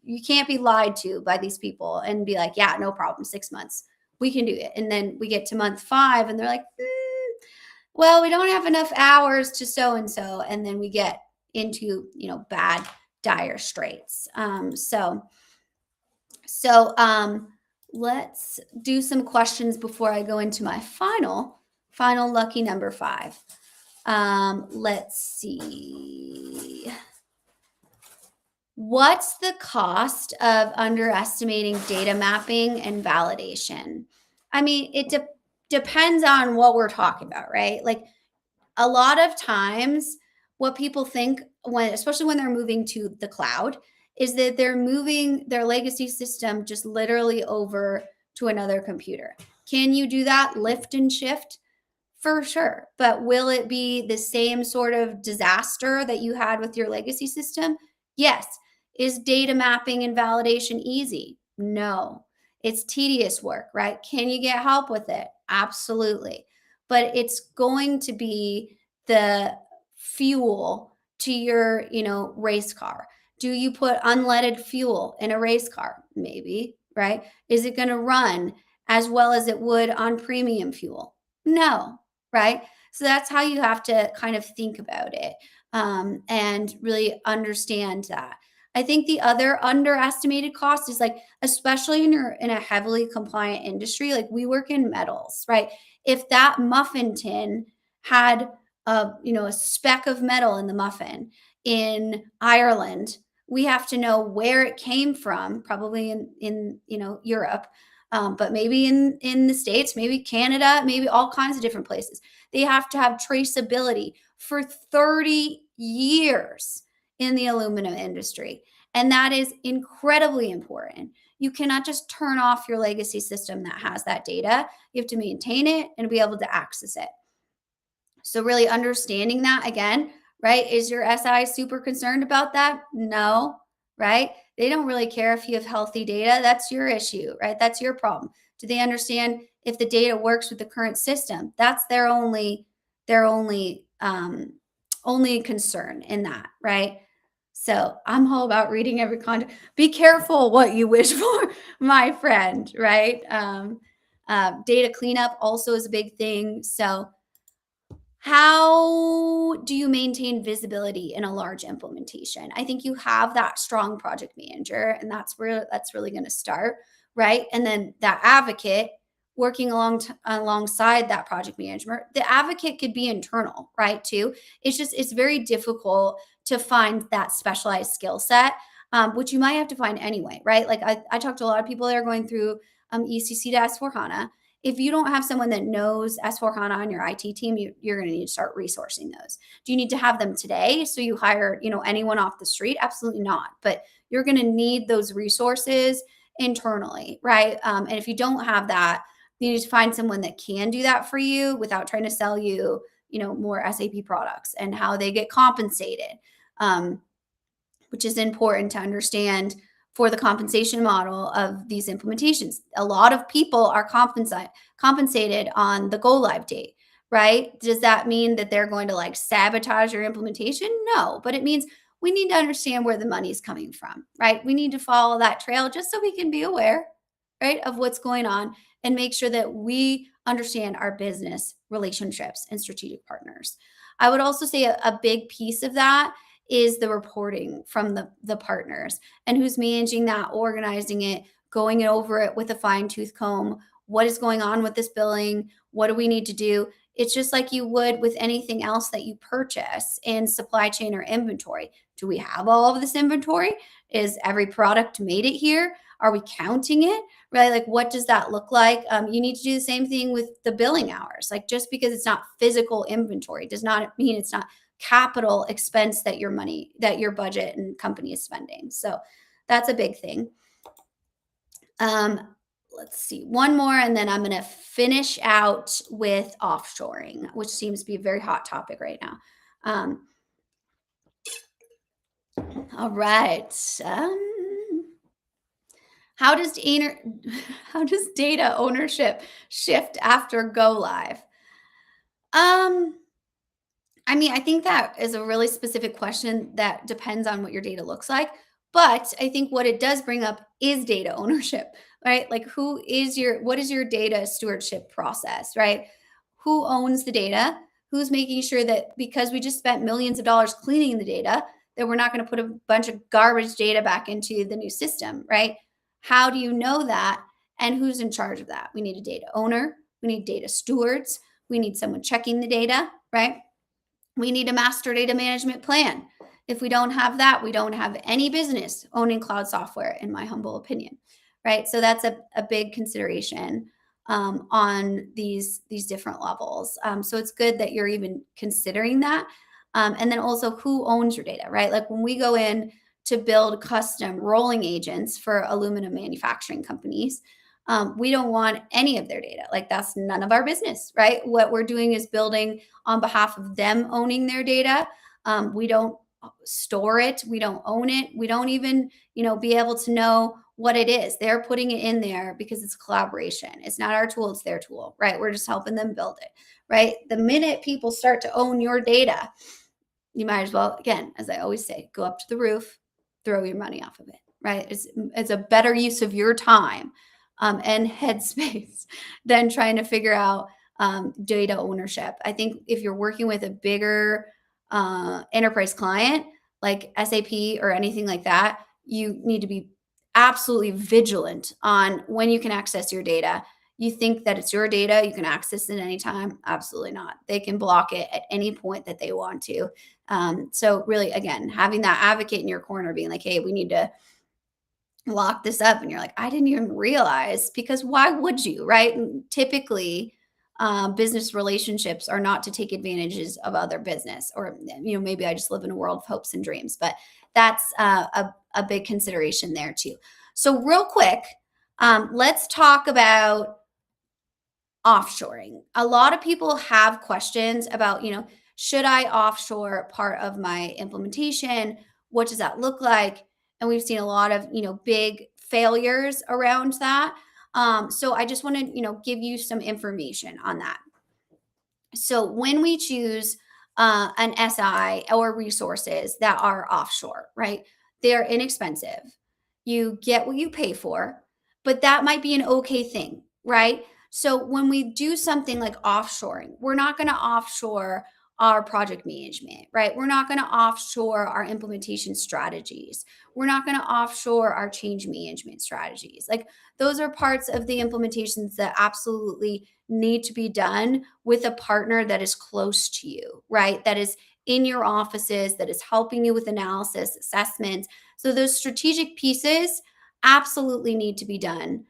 You can't be lied to by these people and be like, yeah, no problem, 6 months. We can do it. And then we get to month 5 and they're like, well, we don't have enough hours to so and so. And then we get into, bad, dire straits. Let's do some questions before I go into my final lucky number 5. Let's see. What's the cost of underestimating data mapping and validation? I mean, it depends on what we're talking about, right? Like a lot of times what people think especially when they're moving to the cloud, is that they're moving their legacy system just literally over to another computer. Can you do that lift and shift? For sure. But will it be the same sort of disaster that you had with your legacy system? Yes. Is data mapping and validation easy? No. It's tedious work, right? Can you get help with it? Absolutely. But it's going to be the fuel to your, race car. Do you put unleaded fuel in a race car? Maybe, right? Is it going to run as well as it would on premium fuel? No, right? So that's how you have to kind of think about it, and really understand that. I think the other underestimated cost is like, especially in a heavily compliant industry, like we work in metals, right? If that muffin tin had a speck of metal in the muffin in Ireland, we have to know where it came from, probably in Europe, but maybe in the States, maybe Canada, maybe all kinds of different places. They have to have traceability for 30 years in the aluminum industry. And that is incredibly important. You cannot just turn off your legacy system that has that data. You have to maintain it and be able to access it. So really understanding that again, right? Is your SI super concerned about that? No, right? They don't really care if you have healthy data. That's your issue, right? That's your problem. Do they understand if the data works with the current system? That's their only concern in that, right? So I'm all about reading every content. Be careful what you wish for, my friend, right? Data cleanup also is a big thing. So how do you maintain visibility in a large implementation? I think you have that strong project manager, and that's really going to start, right? And then that advocate working alongside that project manager. The advocate could be internal, right? Too. It's very difficult to find that specialized skill set, which you might have to find anyway, right? Like I talked to a lot of people that are going through ECC to S4HANA, If you don't have someone that knows S/4HANA on your IT team, you're going to need to start resourcing those. Do you need to have them today? So you hire, anyone off the street? Absolutely not. But you're going to need those resources internally, right? And if you don't have that, you need to find someone that can do that for you without trying to sell you, more SAP products and how they get compensated. Um, which is important to understand for the compensation model of these implementations. A lot of people are compensated on the go live date, right? Does that mean that they're going to like sabotage your implementation? No, but it means we need to understand where the money is coming from, right? We need to follow that trail just so we can be aware, right, of what's going on and make sure that we understand our business relationships and strategic partners. I would also say a big piece of that is the reporting from the partners and who's managing that, organizing it, going over it with a fine tooth comb. What is going on with this billing? What do we need to do? It's just like you would with anything else that you purchase in supply chain or inventory. Do we have all of this inventory? Is every product made it here? Are we counting it? Right? Like, what does that look like? You need to do the same thing with the billing hours. Like, just because it's not physical inventory does not mean it's not capital expense that your budget and company is spending. So that's a big thing. Let's see, one more, and then I'm going to finish out with offshoring, which seems to be a very hot topic right now. All right. How does data ownership shift after go live? I mean, I think that is a really specific question that depends on what your data looks like. But I think what it does bring up is data ownership, right? Like, what is your data stewardship process, right? Who owns the data? Who's making sure that because we just spent millions of dollars cleaning the data, that we're not going to put a bunch of garbage data back into the new system, right? How do you know that? And who's in charge of that? We need a data owner. We need data stewards. We need someone checking the data, right? We need a master data management plan. If we don't have that, we don't have any business owning cloud software, in my humble opinion, right? So that's a big consideration on these different levels. So it's good that you're even considering that. And then also, who owns your data, right? Like, when we go in to build custom rolling agents for aluminum manufacturing companies, we don't want any of their data. Like, that's none of our business, right? What we're doing is building on behalf of them owning their data. We don't store it. We don't own it. We don't even, be able to know what it is. They're putting it in there because it's collaboration. It's not our tool, it's their tool, right? We're just helping them build it, right? The minute people start to own your data, you might as well, again, as I always say, go up to the roof, throw your money off of it, right? It's a better use of your time and headspace than trying to figure out data ownership. I think if you're working with a bigger enterprise client like SAP or anything like that, you need to be absolutely vigilant on when you can access your data. You think that it's your data, you can access it anytime? Absolutely not. They can block it at any point that they want to. So really, again, having that advocate in your corner being like, hey, we need to lock this up, and you're like, I didn't even realize, because why would you, right? And typically business relationships are not to take advantages of other business, or maybe I just live in a world of hopes and dreams, but that's a big consideration there too. So real quick, let's talk about offshoring. A lot of people have questions about, should I offshore part of my implementation? What does that look like? And we've seen a lot of, big failures around that. So I just want to, give you some information on that. So when we choose an SI or resources that are offshore, right? They're inexpensive. You get what you pay for, but that might be an okay thing, right? So when we do something like offshoring, we're not going to offshore our project management, right? We're not going to offshore our implementation strategies. We're not going to offshore our change management strategies. Like, those are parts of the implementations that absolutely need to be done with a partner that is close to you, right? That is in your offices, that is helping you with analysis, assessments. So those strategic pieces absolutely need to be done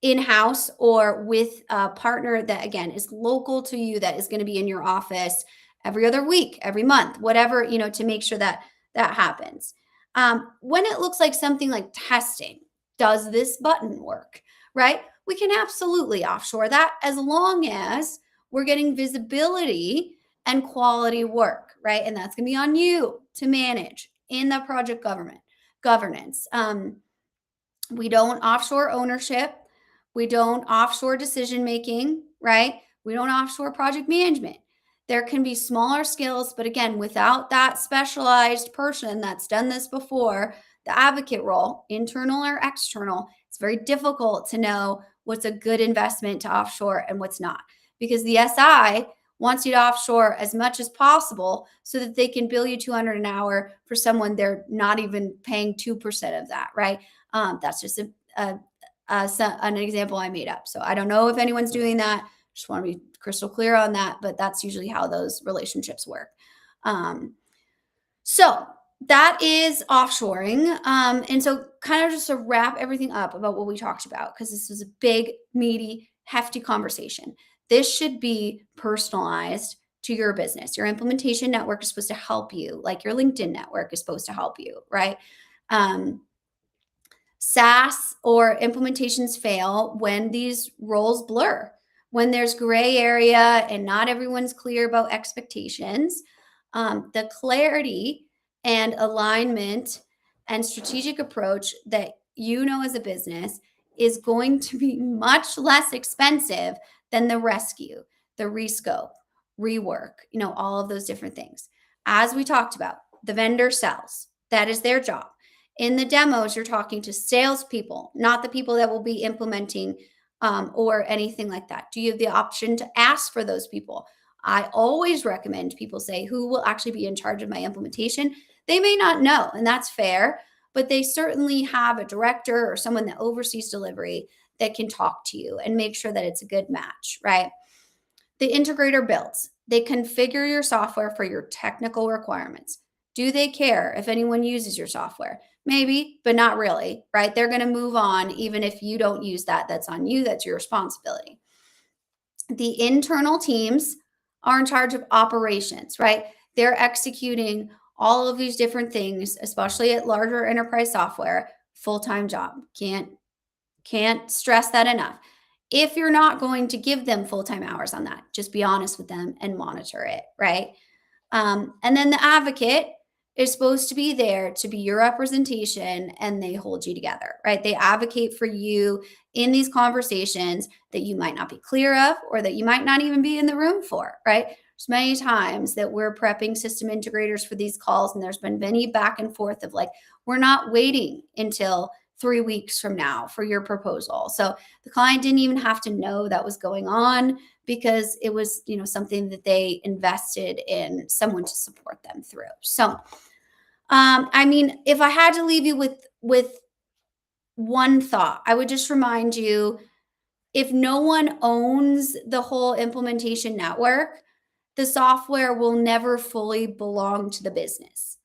in-house or with a partner that, again, is local to you, that is going to be in your office every other week, every month, whatever, to make sure that that happens. When it looks like something like testing, does this button work, right? We can absolutely offshore that as long as we're getting visibility and quality work, right? And that's going to be on you to manage in the project governance. We don't offshore ownership. We don't offshore decision making, right? We don't offshore project management. There can be smaller skills, but again, without that specialized person that's done this before, the advocate role, internal or external, it's very difficult to know what's a good investment to offshore and what's not. Because the SI wants you to offshore as much as possible so that they can bill you 200 an hour for someone they're not even paying 2% of that, right? That's just an example I made up. So I don't know if anyone's doing that. Just want to be crystal clear on that, but that's usually how those relationships work. So that is offshoring. And so kind of just to wrap everything up about what we talked about, because this was a big, meaty, hefty conversation. This should be personalized to your business. Your implementation network is supposed to help you, like your LinkedIn network is supposed to help you, right? SaaS or implementations fail when these roles blur, when there's gray area and not everyone's clear about expectations. The clarity and alignment and strategic approach that as a business is going to be much less expensive than the rescue, the rescope, rework, all of those different things. As we talked about, the vendor sells. That is their job. In the demos, you're talking to salespeople, not the people that will be implementing or anything like that. Do you have the option to ask for those people? I always recommend people say, who will actually be in charge of my implementation? They may not know, and that's fair, but they certainly have a director or someone that oversees delivery that can talk to you and make sure that it's a good match, right? The integrator builds. They configure your software for your technical requirements. Do they care if anyone uses your software? Maybe, but not really, right? They're going to move on even if you don't use that. That's on you. That's your responsibility. The internal teams are in charge of operations, right? They're executing all of these different things, especially at larger enterprise software, full-time job. Can't stress that enough. If you're not going to give them full-time hours on that, just be honest with them and monitor it, right? And then the advocate is supposed to be there to be your representation, and they hold you together, right? They advocate for you in these conversations that you might not be clear of or that you might not even be in the room for, right? There's many times that we're prepping system integrators for these calls, and there's been many back and forth of like, we're not waiting until 3 weeks from now for your proposal. So the client didn't even have to know that was going on because it was, something that they invested in someone to support them through. So, if I had to leave you with one thought, I would just remind you, if no one owns the whole implementation network, the software will never fully belong to the business.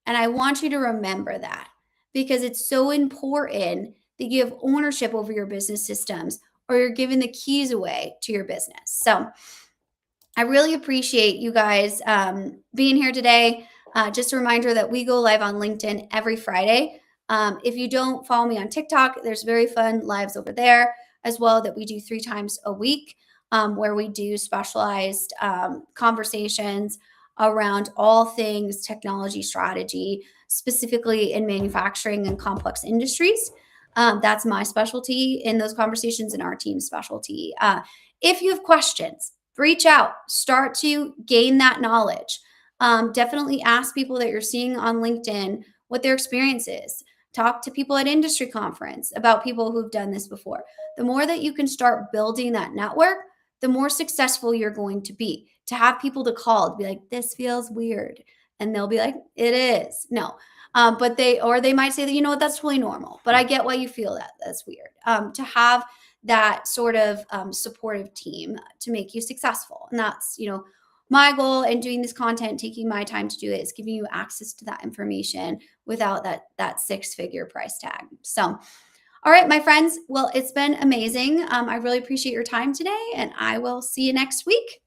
And I want you to remember that because it's so important that you have ownership over your business systems or you're giving the keys away to your business. So I really appreciate you guys being here today. Just a reminder that we go live on LinkedIn every Friday. If you don't follow me on TikTok, there's very fun lives over there as well that we do 3 times a week, where we do specialized conversations around all things technology strategy, specifically in manufacturing and complex industries. That's my specialty in those conversations and our team's specialty. If you have questions, reach out, start to gain that knowledge. Definitely ask people that you're seeing on LinkedIn what their experience is. Talk to people at industry conference about people who've done this before. The more that you can start building that network, the more successful you're going to be. To have people to call, to be like, this feels weird. And they'll be like, it is. No. But they might say that, that's totally normal, but I get why you feel that. That's weird. To have that sort of supportive team to make you successful. And that's, my goal in doing this content, taking my time to do it, is giving you access to that information without that 6-figure price tag. So All right, my friends. Well, it's been amazing. I really appreciate your time today, and I will see you next week.